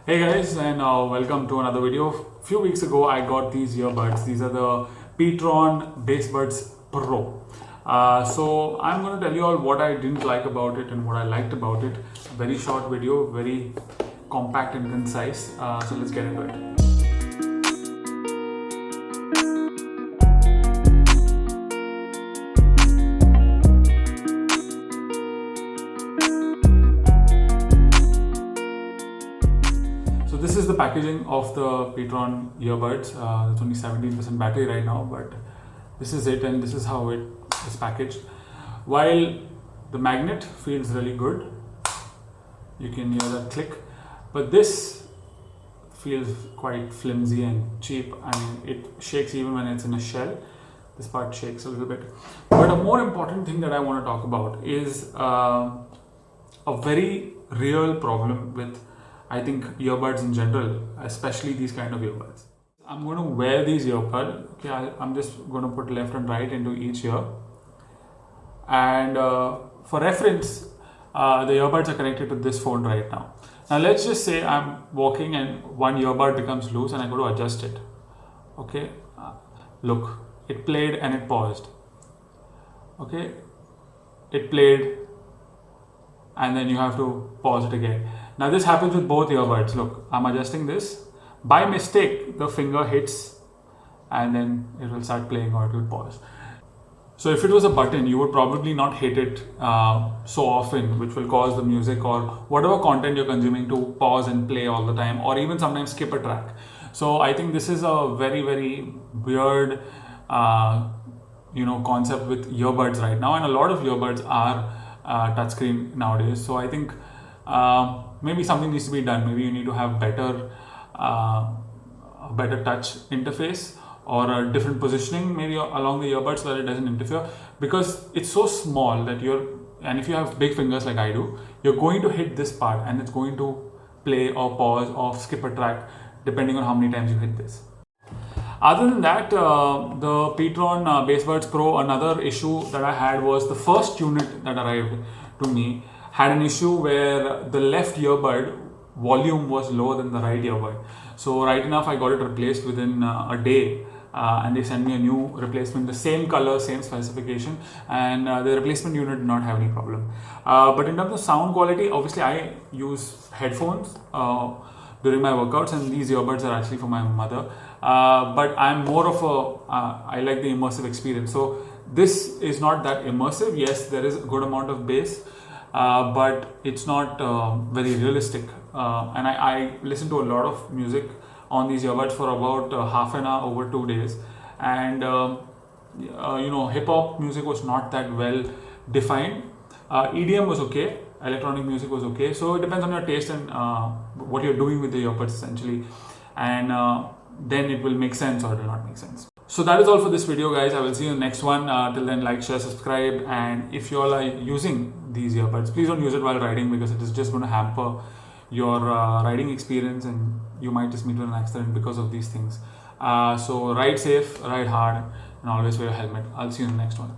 Hey guys, and welcome to another video. A few weeks ago I got these earbuds. These are the pTron Bassbuds Pro. So I'm going to tell you all what I didn't like about it and what I liked about it. Very short video, very compact and concise. So let's get into it. So this is the packaging of the pTron earbuds. It's only 17% battery right now, but this is it, and this is how it is packaged. While the magnet feels really good, you can hear that click, but this feels quite flimsy and cheap. I mean, it shakes even when it's in a shell. This part shakes a little bit. But a more important thing that I want to talk about is a very real problem with, I think, earbuds in general, especially these kind of earbuds. I'm going to wear these earbuds. Okay, I'm just going to put left and right into each ear. And for reference, the earbuds are connected to this phone right now. Now let's just say I'm walking and one earbud becomes loose and I go to adjust it. Okay, look, it played and it paused. Okay, it played and then you have to pause it again. Now this happens with both earbuds. Look, I'm adjusting this. By mistake, the finger hits and then it will start playing or it will pause. So if it was a button, you would probably not hit it so often, which will cause the music or whatever content you're consuming to pause and play all the time, or even sometimes skip a track. So I think this is a very, very weird concept with earbuds right now, and a lot of earbuds are touchscreen nowadays. So I think maybe something needs to be done. Maybe you need to have a better touch interface or a different positioning maybe along the earbuds so that it doesn't interfere, because it's so small that and if you have big fingers like I do, you're going to hit this part and it's going to play or pause or skip a track depending on how many times you hit this. Other than that, the pTron Bassbuds Pro, another issue that I had was the first unit that arrived to me had an issue where the left earbud volume was lower than the right earbud. So right enough, I got it replaced within a day, and they sent me a new replacement, the same color, same specification, and the replacement unit did not have any problem. But in terms of sound quality, obviously I use headphones during my workouts, and these earbuds are actually for my mother. But I'm more of I like the immersive experience. So this is not that immersive. Yes, there is a good amount of bass, but it's not very realistic. And I listen to a lot of music on these earbuds for about half an hour over 2 days. And hip hop music was not that well defined. EDM was okay. Electronic music was okay. So it depends on your taste and what you're doing with the earbuds essentially. And then it will make sense or it will not make sense. So that is all for this video, guys. I will see you in the next one. Till then, like, share, subscribe, and if you all are using these earbuds, please don't use it while riding, because it is just going to hamper your riding experience and you might just meet with an accident because of these things. So ride safe, ride hard, and always wear a helmet. I'll see you in the next one.